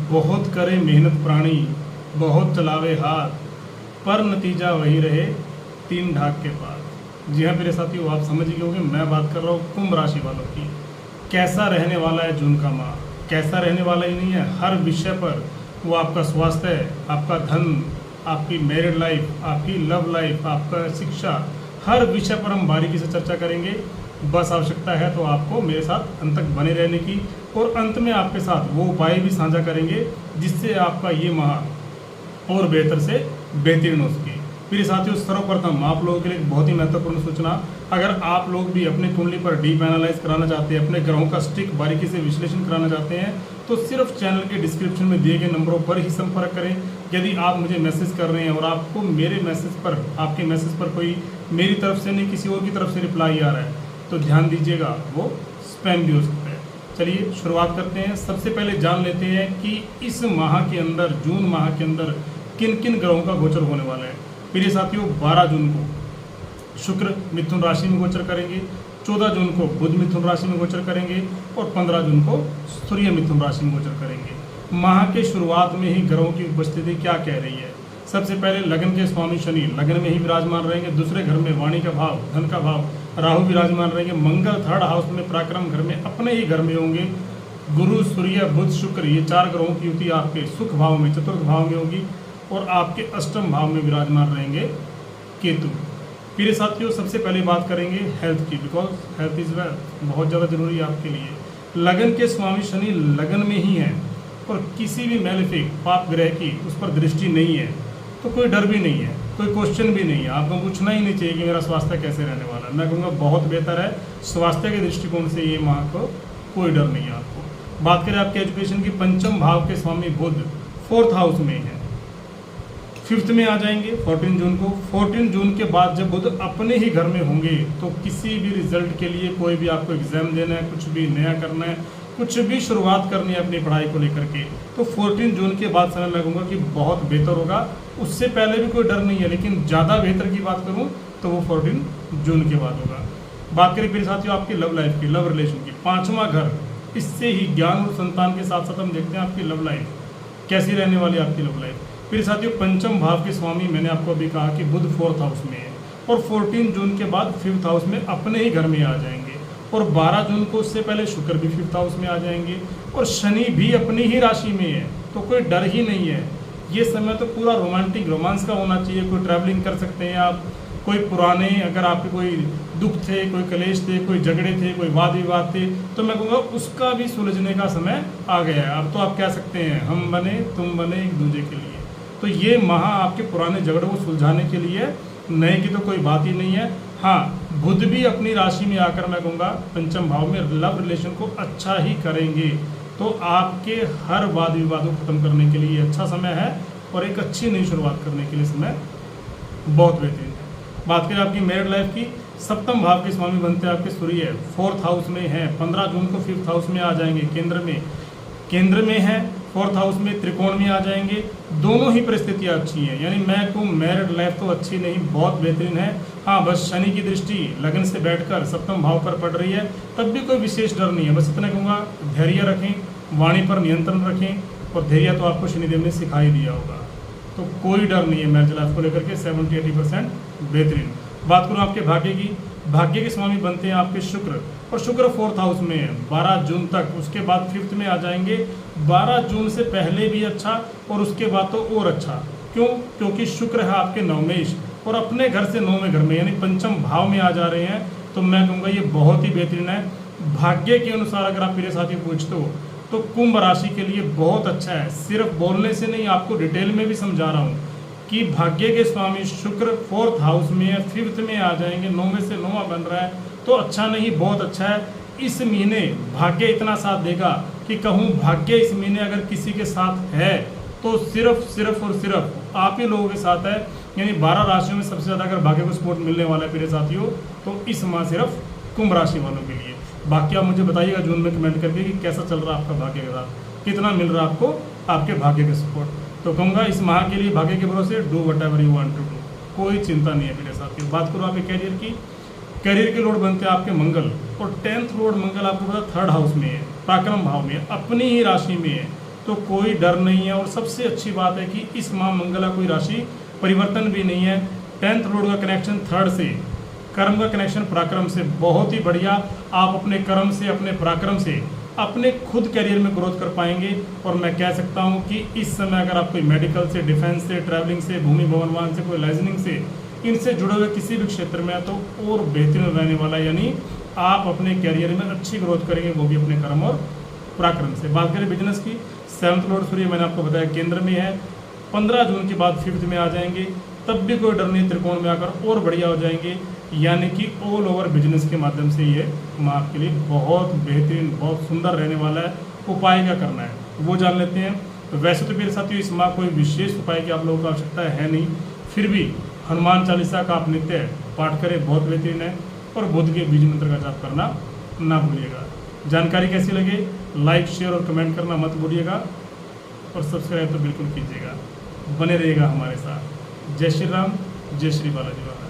बहुत करे मेहनत प्राणी, बहुत चलावे हाथ, पर नतीजा वही रहे तीन ढाक के पार। जी हाँ मेरे साथियों, आप समझ गए होंगे मैं बात कर रहा हूँ कुंभ राशि वालों की। कैसा रहने वाला है जून का माह, कैसा रहने वाला ही नहीं है, हर विषय पर वो आपका स्वास्थ्य, आपका धन, आपकी मैरिड लाइफ, आपकी लव लाइफ, आपका शिक्षा, हर विषय पर हम बारीकी से चर्चा करेंगे। बस आवश्यकता है तो आपको मेरे साथ अंत तक बने रहने की, और अंत में आपके साथ वो उपाय भी साझा करेंगे जिससे आपका ये माह और बेहतर से बेहतरीन हो सके। मेरे साथियों, सर्वप्रथम आप लोगों के लिए एक बहुत ही महत्वपूर्ण सूचना, अगर आप लोग भी अपनी कुंडली पर डीप एनालाइज कराना चाहते हैं, अपने ग्रहों का स्टिक बारीकी से विश्लेषण कराना चाहते हैं, तो सिर्फ चैनल के डिस्क्रिप्शन में दिए गए नंबरों पर ही संपर्क करें। यदि आप मुझे मैसेज कर रहे हैं और आपको मेरे मैसेज पर, आपके मैसेज पर कोई मेरी तरफ से नहीं किसी और की तरफ से रिप्लाई आ रहा है तो ध्यान दीजिएगा, वो स्पैम भी हो सकता है। चलिए शुरुआत करते हैं। सबसे पहले जान लेते हैं कि इस माह के अंदर, जून माह के अंदर किन किन ग्रहों का गोचर होने वाला है। प्रिय साथियों, 12 जून को शुक्र मिथुन राशि में गोचर करेंगे, 14 जून को बुध मिथुन राशि में गोचर करेंगे और 15 जून को सूर्य मिथुन राशि में गोचर करेंगे। माह के शुरुआत में ही ग्रहों की उपस्थिति क्या कह रही है। सबसे पहले लगन के स्वामी शनि लगन में ही विराजमान रहेंगे, दूसरे घर में वाणी का भाव, धन का भाव राहु विराजमान रहेंगे, मंगल थर्ड हाउस में पराक्रम घर में अपने ही घर में होंगे, गुरु सूर्य बुध शुक्र ये चार ग्रहों की युति आपके सुख भाव में, चतुर्थ भाव में होगी, और आपके अष्टम भाव में विराजमान रहेंगे केतु। प्रिय साथियों, सबसे पहले बात करेंगे हेल्थ की, बिकॉज हेल्थ इज वेल्थ, बहुत ज़्यादा जरूरी है आपके लिए। लगन के स्वामी शनि लगन में ही है और किसी भी मैलेफिक पाप ग्रह की उस पर दृष्टि नहीं है, तो कोई डर भी नहीं है, कोई क्वेश्चन भी नहीं है, आपको पूछना ही नहीं चाहिए कि मेरा स्वास्थ्य कैसे रहने वाला है। मैं कहूँगा बहुत बेहतर है, स्वास्थ्य के दृष्टिकोण से ये माह को कोई डर नहीं है आपको। बात करें आपके एजुकेशन की, पंचम भाव के स्वामी बुध फोर्थ हाउस में है, फिफ्थ में आ जाएंगे 14 जून को। 14 जून के बाद जब बुध अपने ही घर में होंगे तो किसी भी रिजल्ट के लिए, कोई भी आपको एग्जाम देना है, कुछ भी नया करना है, कुछ भी शुरुआत करनी है अपनी पढ़ाई को लेकर के, तो 14 जून के बाद समय मैं कहूँगा कि बहुत बेहतर होगा। उससे पहले भी कोई डर नहीं है, लेकिन ज़्यादा बेहतर की बात करूँ तो वो 14 जून के बाद होगा। बात करें फिर साथियों आपकी लव लाइफ की, लव रिलेशन की, पाँचवा घर, इससे ही ज्ञान और संतान के साथ साथ हम देखते हैं आपकी लव लाइफ कैसी रहने वाली है। आपकी लव लाइफ फिर साथियों, पंचम भाव के स्वामी मैंने आपको अभी कहा कि बुध फोर्थ हाउस में है, और 14 जून के बाद फिफ्थ हाउस में अपने ही घर में आ जाएंगे, और 12 जून को उससे पहले शुक्र भी फिफ्थ हाउस में आ जाएंगे, और शनि भी अपनी ही राशि में है, तो कोई डर ही नहीं है। ये समय तो पूरा रोमांटिक रोमांस का होना चाहिए। कोई ट्रैवलिंग कर सकते हैं आप, कोई पुराने अगर आपके कोई दुख थे, कोई कलेश थे, कोई झगड़े थे, कोई वाद विवाद थे, तो मैं कहूँगा उसका भी सुलझने का समय आ गया है। अब तो आप कह सकते हैं हम बने तुम बने एक दूसरे के लिए। तो ये माह आपके पुराने झगड़ों को सुलझाने के लिए, नए की तो कोई बात ही नहीं है। हाँ, बुध भी अपनी राशि में आकर मैं कहूँगा पंचम भाव में लव रिलेशन को अच्छा ही करेंगे, तो आपके हर वाद विवाद को खत्म करने के लिए अच्छा समय है, और एक अच्छी नई शुरुआत करने के लिए समय बहुत बेहतरीन है। बात करें आपकी मैरिड लाइफ की, सप्तम भाव के स्वामी बनते हैं आपके सूर्य, फोर्थ हाउस में है, 15 जून को फिफ्थ हाउस में आ जाएंगे, केंद्र में है, फोर्थ हाउस में त्रिकोण में आ जाएंगे। दोनों ही परिस्थितियाँ अच्छी हैं, यानी मैं कहूँ मैरिड लाइफ तो अच्छी नहीं, बहुत बेहतरीन है। हाँ, बस शनि की दृष्टि लगन से बैठकर सप्तम भाव पर पड़ रही है, तब भी कोई विशेष डर नहीं है। बस इतना कहूँगा, धैर्य रखें, वाणी पर नियंत्रण रखें, और धैर्य तो आपको शनिदेव ने सिखा ही दिया होगा, तो कोई डर नहीं है मैरिज लाइफ को लेकर के, 70-80% बेहतरीन। बात करूँ आपके भाग्य की, भाग्य के स्वामी बनते हैं आपके शुक्र, और शुक्र फोर्थ हाउस में है 12 जून तक, उसके बाद फिफ्थ में आ जाएंगे। 12 जून से पहले भी अच्छा, और उसके बाद तो और अच्छा। क्यों? क्योंकि शुक्र है आपके नवमेश, और अपने घर से नौवें घर में यानी पंचम भाव में आ जा रहे हैं, तो मैं कहूँगा ये बहुत ही बेहतरीन है। भाग्य के अनुसार अगर आप मेरे साथी पूछते हो तो कुंभ राशि के लिए बहुत अच्छा है। सिर्फ बोलने से नहीं, आपको डिटेल में भी समझा रहा हूँ कि भाग्य के स्वामी शुक्र फोर्थ हाउस में है, फिफ्थ में आ जाएंगे, 9वें से 9वां बन रहा है, तो अच्छा नहीं बहुत अच्छा है। इस महीने भाग्य इतना साथ देगा कि कहूँ भाग्य इस महीने अगर किसी के साथ है तो सिर्फ और सिर्फ आप ही लोगों के साथ है। यानी 12 राशियों में सबसे ज़्यादा अगर भाग्य को सपोर्ट मिलने वाला है मेरे साथियों, तो इस माह सिर्फ कुंभ राशि वालों के लिए। बाकी आप मुझे बताइएगा जून में कमेंट करके कि कैसा चल रहा है आपका भाग्य के साथ, कितना मिल रहा है आपको आपके भाग्य के सपोर्ट। तो कहूँगा इस माह के लिए भाग्य के भरोसे do whatever you want to do, कोई चिंता नहीं है मेरे साथियों। बात करूँ आपके कैरियर की, कैरियर के लॉर्ड बनते हैं आपके मंगल, और 10th लॉर्ड मंगल आपको पता 3rd हाउस में है, पराक्रम भाव में है, अपनी ही राशि में है, तो कोई डर नहीं है। और सबसे अच्छी बात है कि इस माह मंगला कोई राशि परिवर्तन भी नहीं है। 10th लॉर्ड का कनेक्शन 3rd से, कर्म का कनेक्शन पराक्रम से, बहुत ही बढ़िया। आप अपने कर्म से, अपने पराक्रम से अपने खुद करियर में ग्रोथ कर पाएंगे। और मैं कह सकता हूं कि इस समय अगर आप कोई मेडिकल से, डिफेंस से, ट्रैवलिंग से, भूमि भवन वाहन से, कोई लाइजनिंग से, इनसे जुड़े हुए किसी भी क्षेत्र में है तो और बेहतरीन रहने वाला है। यानी आप अपने करियर में अच्छी ग्रोथ करेंगे, वो भी अपने कर्म और पराक्रम से। बात करें बिजनेस की, 7th लॉर्ड सूर्य मैंने आपको बताया केंद्र में है। 15 जून के बाद 5th में आ जाएंगे, तब भी कोई डर नहीं, त्रिकोण में आकर और बढ़िया हो जाएंगे। यानी कि ऑल ओवर बिजनेस के माध्यम से ये माह के लिए बहुत बेहतरीन, बहुत सुंदर रहने वाला है। उपाय क्या करना है वो जान लेते हैं। तो वैसे तो मेरे साथियों इस माह कोई विशेष उपाय की आप लोगों को आवश्यकता है नहीं, फिर भी हनुमान चालीसा का आप नित्य पाठ करें, बहुत बेहतरीन है। और बुध के बीज मंत्र का जाप करना ना भूलिएगा। जानकारी कैसी लगे लाइक, शेयर और कमेंट करना मत भूलिएगा। और सब्सक्राइब तो बिल्कुल कीजिएगा, बने रहिएगा हमारे साथ। जय श्री राम, जय श्री बालाजी महाराज।